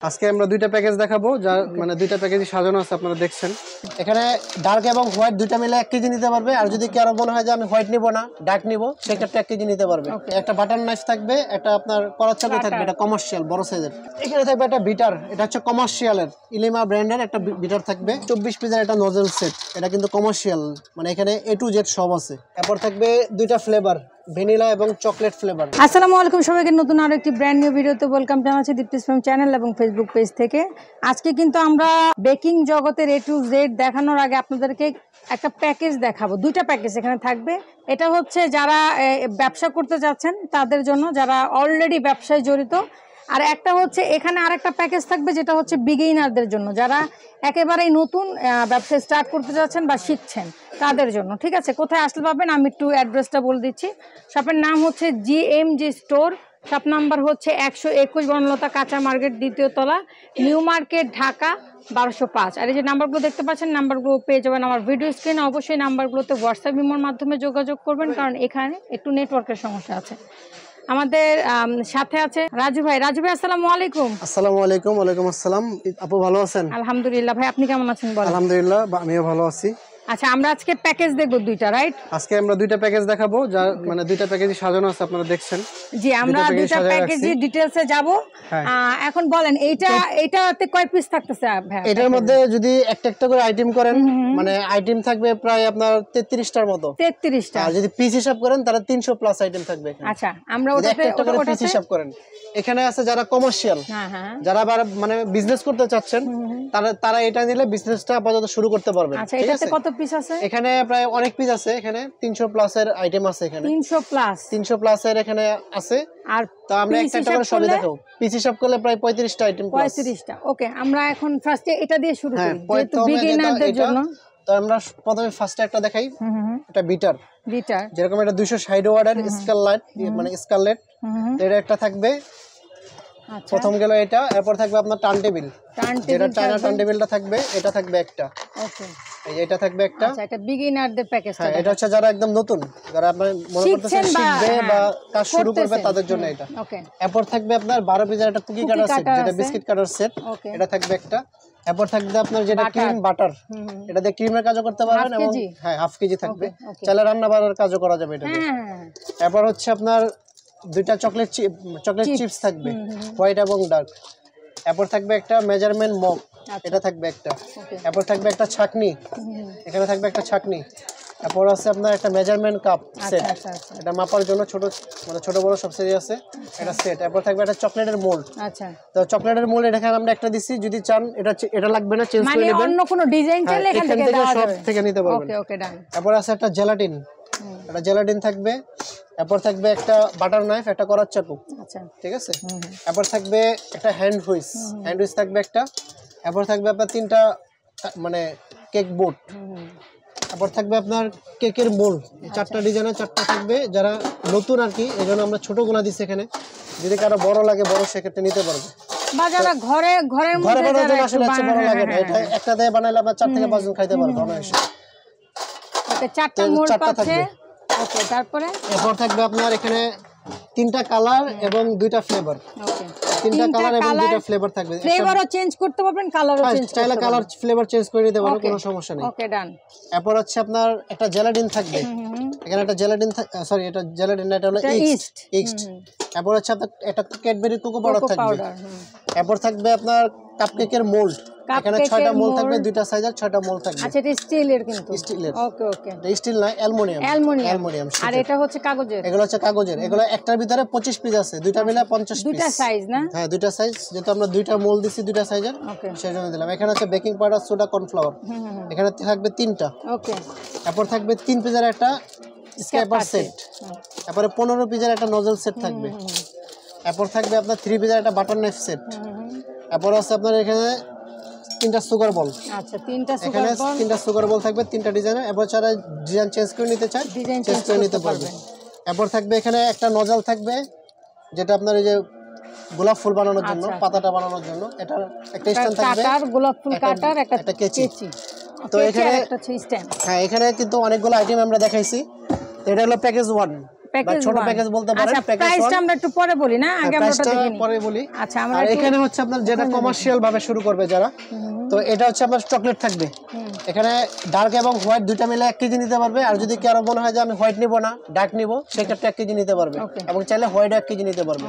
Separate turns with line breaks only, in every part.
আজকে আমরা দুইটা প্যাকেজ দেখাবো, যা মানে দুইটা প্যাকেজই সাজানো আছে, আপনারা দেখছেন। এখানে ডার্ক এবং হোয়াইট দুইটা মিলে 1 কেজি নিতে পারবে। আর যদি কারো মনে হয় যে আমি হোয়াইট নিব না, ডার্ক নিব, সেক্ষেত্রে 1 কেজি নিতে পারবে। একটা বাটার নাইফ থাকবে, একটা আপনার করার চাকু থাকবে, এটা কমার্শিয়াল বড় সাইজের। এখানে থাকবে একটা বিটার, এটা হচ্ছে কমার্শিয়ালের ইলিমা ব্র্যান্ডের একটা বিটার থাকবে। 24 পিসের একটা নজল সেট, এটা কিন্তু কমার্শিয়াল, মানে এখানে A to Z সব আছে। এরপর থাকবে দুইটা ফ্লেভার, ভ্যানিলা এবং চকলেট ফ্লেভার।
আসসালামু আলাইকুম সবাইকে, নতুন আরো একটি ব্র্যান্ড নিউ ভিডিওতে ওয়েলকাম জানাচ্ছি দীপ্তিস ফ্যাম চ্যানেল এবং ফেসবুক পেজ থেকে। আজকে কিন্তু আমরা বেকিং জগতের A to Z দেখানোর আগে আপনাদেরকে একটা প্যাকেজ দেখাবো। দুইটা প্যাকেজ এখানে থাকবে। এটা হচ্ছে যারা ব্যবসা করতে যাচ্ছেন তাদের জন্য, যারা অলরেডি ব্যবসায় জড়িত। আর একটা হচ্ছে এখানে আরেকটা প্যাকেজ থাকবে, যেটা হচ্ছে বিগিনারদের জন্য, যারা একেবারেই নতুন ব্যবসা স্টার্ট করতে যাচ্ছেন বা শিখছেন তাদের জন্য। ঠিক আছে, কোথায় আসলে পাবেন আমি একটু অ্যাড্রেসটা বলে দিচ্ছি। শপের নাম হচ্ছে GMG স্টোর, শপ নাম্বার হচ্ছে 121 বনলতা কাঁচা মার্কেট, 2য় তলা, নিউ মার্কেট, ঢাকা 1205। আর এই যে নাম্বারগুলো দেখতে পাচ্ছেন, নাম্বারগুলো পেয়ে যাবেন আমার ভিডিও স্ক্রিনে। অবশ্যই নাম্বারগুলোতে হোয়াটসঅ্যাপ ইমোর মাধ্যমে যোগাযোগ করবেন, কারণ এখানে একটু নেটওয়ার্কের সমস্যা আছে। আমাদের সাথে আছে রাজু ভাই। রাজু ভাই আসসালামু আলাইকুম।
আসসালামু আলাইকুম। ওয়ালাইকুম আসসালাম। আপু ভালো আছেন?
আলহামদুলিল্লাহ। ভাই আপনি কেমন আছেন বলেন?
আলহামদুলিল্লাহ, আমিও ভালো আছি।
আচ্ছা, আমরা আজকে প্যাকেজ দেখবো দুইটা, রাইট?
আজকে আমরা দুইটা প্যাকেজ দেখাবো, যা মানে দুইটা প্যাকেজই সাজানো আছে, আপনারা দেখছেন।
জি, আমরা দুইটা প্যাকেজই ডিটেইলসে যাব। এখন বলেন এইটাতে কয় পিস থাকতেছে ভাই?
এটার মধ্যে যদি একটা একটা করে আইটেম করেন, মানে আইটেম থাকবে প্রায় আপনার 33টার মতো।
33টা।
আর যদি পিস হিসাব করেন তাহলে 300 প্লাস আইটেম থাকবে এখানে।
আচ্ছা, আমরা ওটাতে
পিস হিসাব করেন। এখানে আছে যারা কমার্শিয়াল, যারা মানে বিজনেস করতে চাচ্ছেন, তারা এটা নিলে বিজনেসটা আপাতত শুরু করতে পারবেন।
আচ্ছা, এটাতে কত পিস আছে?
এখানে প্রায় অনেক পিস আছে, এখানে 300 প্লাস এর আইটেম আছে। এখানে 300 প্লাস এর এখানে আছে। আর তো আমরা একটা একটা করে সবই দেখাবো। পিস হিসাব করলে প্রায় 35টা আইটেম।
35টা। ওকে, আমরা এখন ফার্স্টে এটা দিয়ে শুরু করি, যেহেতু বিগিনারদের জন্য।
তো আমরা প্রথমে ফার্স্টে একটা দেখাই, এটা বিটার। যেরকম এটা 260 ওয়াটের স্কারলেট, মানে স্কারলেট, এটা একটা থাকবে। প্রথম গেল এটা। এরপর থাকবে আপনার টার্ন টেবিল, যেটা চায়না টার্ন টেবিলটা থাকবে, এটা থাকবে একটা। ওকে, এটা থাকবে একটা।
আচ্ছা, এটা বিগিনারদের প্যাকেজটা।
হ্যাঁ, এটা হচ্ছে যারা একদম নতুন, যারা আপনারা মনে করতেছেন শিখবে বা কাজ শুরু করবে, তাদের জন্য এটা। ওকে, এরপর থাকবে আপনার 12 পিসের একটা কুকি কাটার সেট, যেটা বিস্কিট কাটার সেট, এটা থাকবে একটা। এরপর থাকবে আপনার যেটা ক্রিম বাটার, এটা দিয়ে ক্রিমের কাজও করতে পারবেন, এবং হ্যাঁ হাফ কেজি থাকবে, চাইলে রান্না বাড়ার কাজও করা যাবে এটা দিয়ে। এরপর হচ্ছে আপনার দুইটা চকলেট চিপস থাকবে, হোয়াইট এবং ডার্ক। এরপর থাকবে একটা মেজারমেন্ট মগ, এটা থাকবে একটা। এরপর থাকবে একটা ছাকনি, এখানে থাকবে একটা ছাকনি। এরপর আছে আপনার একটা মেজারমেন্ট কাপ সেট, এটা মাপার জন্য ছোট বড় সব সাইজ আছে, এটা সেট। এরপর থাকবে একটা চকলেটের মোল্ড। আচ্ছা, তো চকলেটের মোল্ড এখানে আমরা একটা দিছি, যদি চান এটা লাগবে না, চেঞ্জ করে নেবেন, মানে অন্য কোনো ডিজাইন চাইলে এখান থেকে সব থেকে নিতে পারবেন। ওকে ওকে, ডান। এরপর আছে একটা জেলাটিন, এটা জেলাটিন থাকবে। এরপর থাকবে একটা বাটার নাইফ, একটা করার চাকু। আচ্ছা, ঠিক আছে। এরপর থাকবে একটা হ্যান্ড হুইস থাকবে একটা। এরপর থাকবে আপনার 3টা মানে কেক বোর্ড। এরপর থাকবে আপনার কেকের মোল্ড, 4টা ডিজাইনের 4টা থাকবে। যারা নতুন আর কি, এই জন্য আমরা ছোটগুলা দিচ্ছি এখানে। যদি কারো বড় লাগে, বড় সেক্ষেত্রে নিতে পারবে, বা যারা ঘরের মধ্যে আসলে বড় লাগে না, এটা একটা দিয়ে বানাইলে আমরা 4 থেকে 5 জন খাইতে পারবো অনায়াসে। ওকে, 4টা মোল্ড থাকবে। ওকে, তারপরে এরপর থাকবে আপনার এখানে 3টা কালার এবং 2টা ফ্লেভার। ওকে, 3টা কালার এবং 2টা ফ্লেভার থাকবে। ফ্লেভারও চেঞ্জ করতে পারবেন, কালারও চেঞ্জ করতে পারবেন, চাইলে কালার ফ্লেভার চেঞ্জ করে নিতে পারবেন, কোনো সমস্যা নেই। ওকে, ডান। এরপর হচ্ছে আপনার একটা জেলাটিন থাকবে, এখানে একটা জেলাটিন, সরি এটা জেলাটিন না, এটা হলো ইস্ট। এরপর হচ্ছে আপনার একটা ক্যাডবেরি কোকো পাউডার থাকবে। এরপর থাকবে আপনার কাপকেকের মোল্ড, এখানে 6টা মোল্ড থাকবে, 2টা সাইজের 6টা মোল্ড থাকবে। আচ্ছা, এটা স্টিলের, কিন্তু স্টিলের। ওকে ওকে, এটা স্টিল না, অ্যালুমিনিয়াম। আর এটা হচ্ছে কাগজের, এগুলো হচ্ছে কাগজের। এগুলো একটার ভিতরে 25 পিস আছে, দুইটা মিলে 50 পিস। দুইটা সাইজ না? হ্যাঁ, দুইটা সাইজ, যেহেতু আমরা 2টা মোল্ড দিছি 2টা সাইজের, সেজন্য দিলাম। এখানে হচ্ছে বেকিং পাউডার, সোডা, কর্নফ্লাওয়ার, এখানে থাকবে 3টা। ওকে, এরপর থাকবে 3 পিসের একটা স্ক্র্যাপার সেট। তারপরে 15 পিসের একটা নজল সেট থাকবে। এরপর থাকবে আপনার 3 পিসের একটা বাটার নাইফ সেট। এরপর আছে আপনার এখানে 3টা সুগার বল। আচ্ছা, 3টা সুগার বল থাকবে, 3টা ডিজাইনের। এরপর যারা ডিজাইন চেঞ্জ করে নিতে চায়, চেঞ্জ করে নিতে পারবে। এরপর থাকবে এখানে একটা নজল থাকবে, যেটা আপনার এই যে গোলাপ ফুল বানানোর জন্য, পাতাটা বানানোর জন্য, এটা একটা স্ট্যান্ড থাকবে, গোলাপ ফুল কাটার একটা কেচি। তো এখানে একটা স্ট্যান্ড। হ্যাঁ, এখানে কিন্তু অনেকগুলো আইটেম আমরা দেখাইছি। এটা হলো প্যাকেজ 1। ছোট প্যাকেজ বলতে পারেন।
আচ্ছা, প্রাইসটা আমরা একটু পরে বলি না, আগে আমরা ওটা দেখে নিই।
পরে বলি।
আচ্ছা, আমরা
আর এখানে হচ্ছে আপনার যেটা কমার্শিয়াল ভাবে শুরু করবে যারা, তো এটা হচ্ছে আপনার চকলেট থাকবে এখানে, ডার্ক এবং হোয়াইট দুইটা মিলে 1 কেজি নিতে পারবে। আর যদি কারো মনে হয় যে আমি হোয়াইট নিব না, ডার্ক নিব, সেক্ষেত্রে 1 কেজি নিতে পারবে, এবং চাইলে হোয়াইট 1 কেজি নিতে পারবে।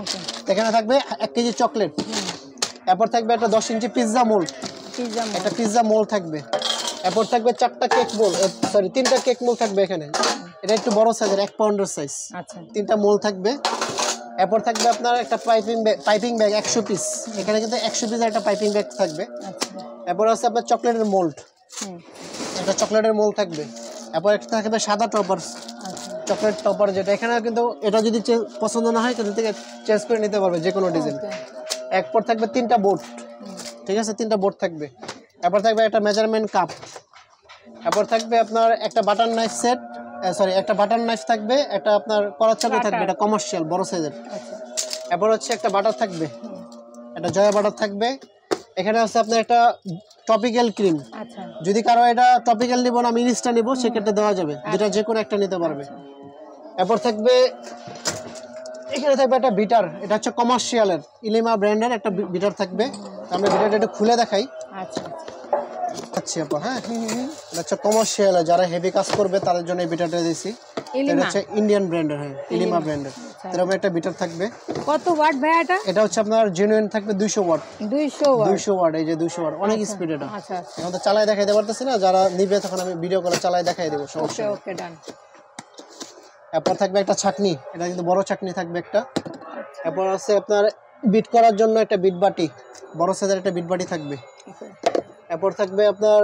এখানে থাকবে 1 কেজি চকলেট। এরপর থাকবে একটা 10 ইঞ্চি পিৎজা মোল্ড, একটা পিৎজা মোল্ড থাকবে। এরপর থাকবে 4টা কেক মোল্ড, সরি 3টা কেক মোল্ড থাকবে এখানে। এটা একটু বড় সাইজের, 1 পাউন্ডের সাইজ। আচ্ছা, 3টা মোল্ড থাকবে। এরপর থাকবে আপনার একটা পাইপিং ব্যাগ 100 পিস, এখানে কিন্তু 100 পিসের একটা পাইপিং ব্যাগ থাকবে। এরপর আছে আপনার চকলেটের মোল্ড, একটা চকলেটের মোল্ড থাকবে। এরপর একটা থাকবে সাদা টপার, চকলেট টপার, যেটা এখানে কিন্তু এটা যদি পছন্দ না হয় কিন্তু থেকে চেঞ্জ করে নিতে পারবে যে কোনো ডিজাইন। এরপর থাকবে 3টা বোর্ড, ঠিক আছে, 3টা বোর্ড থাকবে। এরপর থাকবে একটা মেজারমেন্ট কাপ। এরপর থাকবে আপনার একটা বাটার নাইফ সেট, সরি একটা বাটার নাইফ থাকবে, একটা আপনার কলার চাকু থাকবে, এটা কমার্শিয়াল বড় সাইজের। এরপর হচ্ছে একটা বাটার থাকবে, একটা জয়া বাটার থাকবে। এখানে আছে আপনার একটা টপিক্যাল ক্রিম, যদি কারো এটা টপিক্যাল নিব না আমি ইনস্টা নিব, সেক্ষেত্রে দেওয়া যাবে, যেটা যে কোনো একটা নিতে পারবে। এরপর থাকবে এখানে থাকবে একটা বিটার, এটা হচ্ছে কমার্শিয়ালের ইলিমা ব্র্যান্ডের একটা বিটার থাকবে। আমরা বিটারটা একটু খুলে দেখাই। আচ্ছা আপা, হ্যাঁ এটা হচ্ছে কমার্শিয়াল, যারা হেভি কাজ করবে তাদের জন্য এই বিটারটা দিয়েছি। এটা হচ্ছে ইন্ডিয়ান ব্র্যান্ডের, হ্যাঁ ইলিমা ব্র্যান্ডের। এরকম একটা বিটার থাকবে।
কত ওয়াট ভাই এটা?
এটা হচ্ছে আপনার জেনুইন থাকবে 200 ওয়াট। 200 ওয়াট, এই যে 200 ওয়াট, অনেক স্পিড এটা। আচ্ছা, এখন তো চালাই দেখাইতে পারতেছি না, যারা নিবে তখন আমি ভিডিও করে চালাই দেখাই দেব, সমস্যা নেই।
ওকে, ডান।
এরপর থাকবে একটা ছাকনি, এটা কিন্তু বড় ছাকনি থাকবে একটা। এরপর আছে আপনার বিট করার জন্য একটা বিট বাটি, বড় সাইজের একটা বিট বাটি থাকবে। এরপর থাকবে আপনার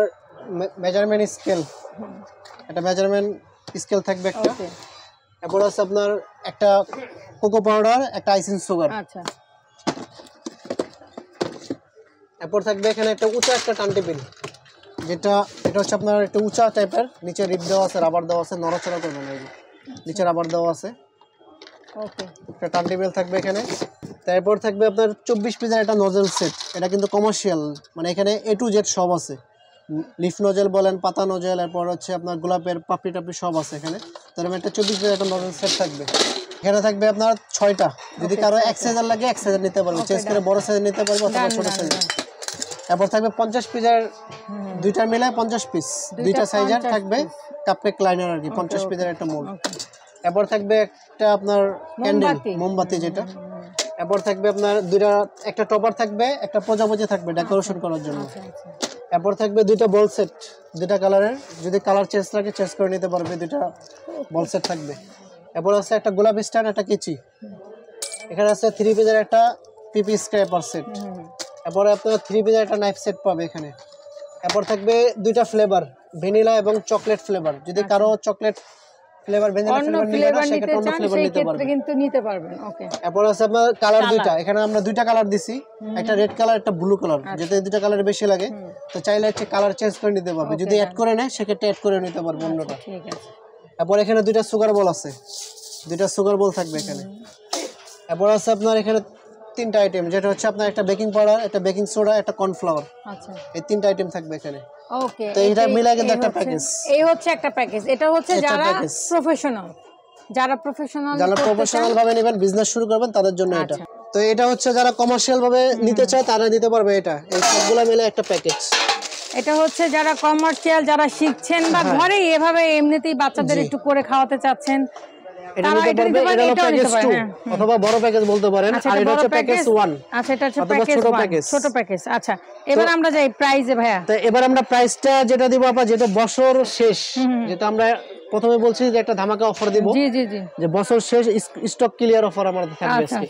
মেজারমেন্ট স্কেল, একটা মেজারমেন্ট স্কেল থাকবে একটা। এরপর আছে আপনার একটা কোকো পাউডার, একটা আইসিং সুগার। আচ্ছা, এরপর থাকবে এখানে একটা উঁচা একটা টান টেবিল, যেটা এটা হচ্ছে আপনার একটা উঁচা টাইপের, নিচে রিপ দেওয়া আছে, রাবার দেওয়া আছে, নড়াচড়া করবে না, নিচে রাবার দেওয়া আছে। ওকে, একটা টান টেবিল থাকবে এখানে। তারপর থাকবে আপনার 24 পিসের একটা নজেল সেট, এটা কিন্তু কমার্শিয়াল, মানে এখানে A to Z সব আছে, লিফ নজেল বলেন, পাতা নজেল, এরপর হচ্ছে আপনার গোলাপের পাপড়ি টাপড়ি সব আছে এখানে। তারপর একটা 24 পিসের একটা নজেল সেট থাকবে। এখানে থাকবে আপনার 6টা, যদি কারো 1 সাইজের লাগে 1 সাইজের নিতে পারবে, চেঞ্জ করে বড় সাইজের নিতে পারবে অথবা ছোট সাইজের। এরপর থাকবে 50 পিসের, দুইটা মিলে 50 পিস, দুইটা সাইজের থাকবে কাপকেক লাইনার আর কি, 50 পিসের একটা মোল্ড। এরপর থাকবে একটা আপনার ক্যান্ডেল, মোমবাতি যেটা। এরপর থাকবে আপনার একটা টপার থাকবে, একটা প্রজাপতি থাকবে ডেকোরেশন করার জন্য। এরপর থাকবে 2টা বল সেট, 2টা কালারের, যদি কালার চেঞ্জ লাগে চেঞ্জ করে নিতে পারবে, 2টা বল সেট থাকবে। এরপর আছে একটা গোলাপ স্ট্যান্ড, একটা কেচি। এখানে আছে 3 পিসের একটা পিপি স্ক্র্যাপার সেট। এরপরে আপনার 3 পিসের একটা নাইফ সেট পাবে এখানে। এরপর থাকবে 2টা ফ্লেভার, ভ্যানিলা এবং চকলেট ফ্লেভার, যদি কারো চকলেট ফ্লেভার ভ্যানিলা ফ্লেভার নিতে চান সেক্ষেত্রে কিন্তু নিতে পারবেন। ওকে, এরপর আছে আপনার কালার 2টা, এখানে আমরা 2টা কালার দিছি, একটা রেড কালার, একটা ব্লু কালার, যেটা 2টা কালার বেশি লাগে তো চাইলে হচ্ছে কালার চেঞ্জ করে নিতে পারবে, যদি অ্যাড করে নেয় সেক্ষেত্রে অ্যাড করে নিতে পারবে অন্যটা। ঠিক আছে, এরপর এখানে 2টা সুগার বল আছে, 2টা সুগার বল থাকবে এখানে। এরপর আছে আপনার এখানে 3টা আইটেম, যেটা হচ্ছে আপনার একটা বেকিং পাউডার, একটা বেকিং সোডা, একটা কর্নফ্লাওয়ার। আচ্ছা, এই 3টা আইটেম থাকবে এখানে। ওকে, তো এটা মিলাই কিন্তু একটা প্যাকেজ,
এই হচ্ছে একটা প্যাকেজ। এটা হচ্ছে যারা প্রফেশনাল
ভাবে নেবেন, বিজনেস শুরু করবেন তাদের জন্য এটা। তো এটা হচ্ছে যারা কমার্শিয়াল ভাবে নিতে চায় তারা নিতে পারবে এটা, এই সবগুলো মিলে একটা প্যাকেজ।
এটা হচ্ছে যারা কমার্শিয়াল, যারা শিখছেন বা ঘরে এভাবে এমনিতেই বাচ্চাদের একটু করে খাওয়াতে চাচ্ছেন,
এটা নিতে পারবে। এটা হলো প্যাকেজ 2 অথবা বড় প্যাকেজ বলতে পারেন, আর এটা হচ্ছে প্যাকেজ 1।
আচ্ছা, এটা হচ্ছে প্যাকেজ 1, ছোট প্যাকেজ। আচ্ছা, এবার আমরা যাই প্রাইসে ভাইয়া।
তো এবার আমরা প্রাইসটা যেটা দিব আপা, যেটা বছর শেষ, যেটা আমরা প্রথমে বলছি যে একটা ধামাকা অফার দিব। জি জি জি, যে বছর শেষ স্টক ক্লিয়ার অফার আমাদের থাকবে আজকে।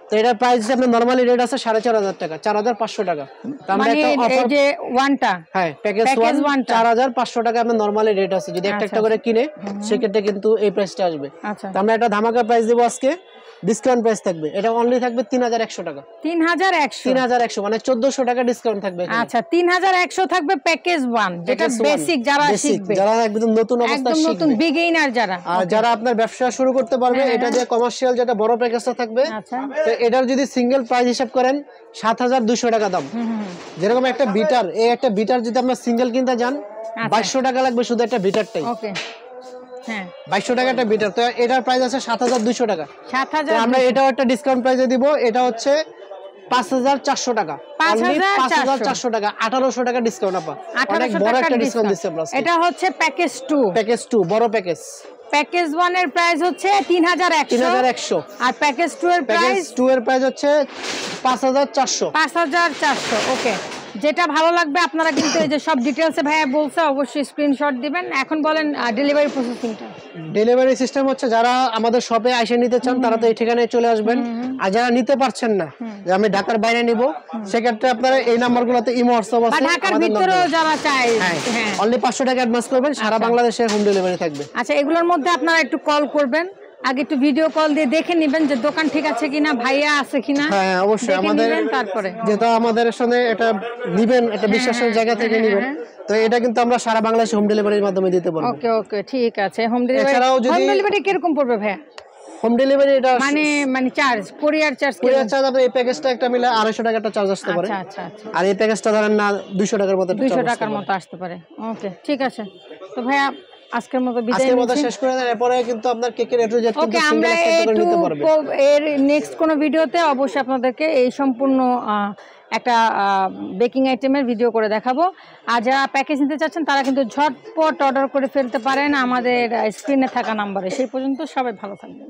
তো এটা প্রাইস আপনার নরমালি রেট আছে 4500 টাকা, 4500 টাকা। তো আমরা একটা অফার, এই যে ওয়ানটা, হ্যাঁ প্যাকেজ 1 4500 টাকা আপনার নরমালি রেট আছে, যদি একটা একটা করে কিনে সেক্ষেত্রে কিন্তু এই প্রাইসটা আসবে। তো আমরা একটা ধামাকা প্রাইস দেব আজকে, ডিসকাউন্ট প্রাইস থাকবে, এটা অনলি থাকবে 3100 টাকা। 3100 মানে 1400 টাকা ডিসকাউন্ট থাকবে।
আচ্ছা, 3100 থাকবে প্যাকেজ 1, যেটা বেসিক, যারা শিখবে,
যারা একদম নতুন অবস্থা শিখবে, নতুন
বিগিনার যারা,
আর যারা আপনার ব্যবসা শুরু করতে পারবে, এটা দিয়ে কমার্শিয়াল যেটা বড় প্যাকেজটা থাকবে। তো এটার যদি সিঙ্গেল প্রাইস হিসাব করেন 7200 টাকা দাম। যেরকম একটা বিটার, এই একটা বিটার যদি আপনার সিঙ্গেল কিনতে যান 2200 টাকা লাগবে শুধু একটা বিটারটাই। ওকে,
হ্যাঁ
2200 টাকা একটা বিটার। তো এটার প্রাইস আছে 7200 টাকা।
7000
আমরা এটাও একটা ডিসকাউন্ট প্রাইসে দিব। এটা হচ্ছে 5400 টাকা। 5400 টাকা, 1800 টাকা ডিসকাউন্ট আপা। অনেক বড় একটা ডিসকাউন্ট দিচ্ছে প্লাস।
এটা হচ্ছে প্যাকেজ 2।
প্যাকেজ 2 বড় প্যাকেজ।
প্যাকেজ 1 এর প্রাইস হচ্ছে 3100 আর প্যাকেজ 2 এর প্রাইস
হচ্ছে 5400।
ওকে, যেটা ভালো লাগবে আপনারা কিন্তু এই যে সব ডিটেইলসে ভাইয়া বলছে, অবশ্যই স্ক্রিনশট দিবেন। এখন বলেন ডেলিভারি প্রসেসিংটা।
ডেলিভারি সিস্টেম হচ্ছে যারা আমাদের শপে এসে নিতে চান তারা তো এই ঠিকানায় চলে আসবেন, আর যারা নিতে পারছেন না যে আমি ঢাকার বাইরে নিব, সেক্ষেত্রে আপনারা এই নাম্বারগুলোতে ইমো হোয়াটসঅ্যাপ আছে,
ঢাকার ভিতরেও যারা চায়
হ্যাঁ অনলি 500 টাকা অ্যাডভান্স করবেন, সারা বাংলাদেশে হোম ডেলিভারি থাকবে।
আচ্ছা, এগুলোর মধ্যে আপনারা একটু কল করবেন, আগে একটু ভিডিও কল দিয়ে দেখে নেবেন যে দোকান ঠিক আছে কিনা, ভাইয়া আছে কিনা।
হ্যাঁ অবশ্যই, আমাদের
তারপরে
যেটা আমাদের সাথে এটা নিবেন, এটা বিশ্বাসের জায়গা থেকে নিবেন, তো এটা কিন্তু আমরা সারা বাংলাদেশে হোম ডেলিভারির মাধ্যমে দিতে পারবো।
ওকে ওকে, ঠিক আছে। হোম ডেলিভারি কিরকম পড়বে ভাইয়া?
হোম ডেলিভারি এটা
মানে চার্জ, কুরিয়ার চার্জ
আপনার এই প্যাকেজটা একটা মিলে 250 টাকা একটা চার্জ আসতে পারে।
আচ্ছা আচ্ছা।
আর এই প্যাকেজটা ধরেন না 200 টাকার মতো
200 টাকার মতো আসতে পারে। ওকে, ঠিক আছে। তো ভাইয়া আজকের মতো বিদায় নিচ্ছি।
শেষ করে দেন, এরপরে কিন্তু আপনার কেকের এ টু জেড কিন্তু
সিঙ্গেল একটা করে নিতে পারবেন। এর নেক্সট কোন ভিডিওতে অবশ্যই আপনাদেরকে এই সম্পূর্ণ একটা বেকিং আইটেমের ভিডিও করে দেখাবো। আর যারা প্যাকেজ নিতে চাচ্ছেন তারা কিন্তু ঝটপট অর্ডার করে ফেলতে পারেন আমাদের স্ক্রিনে থাকা নাম্বারে। সেই পর্যন্ত সবাই ভালো থাকবেন।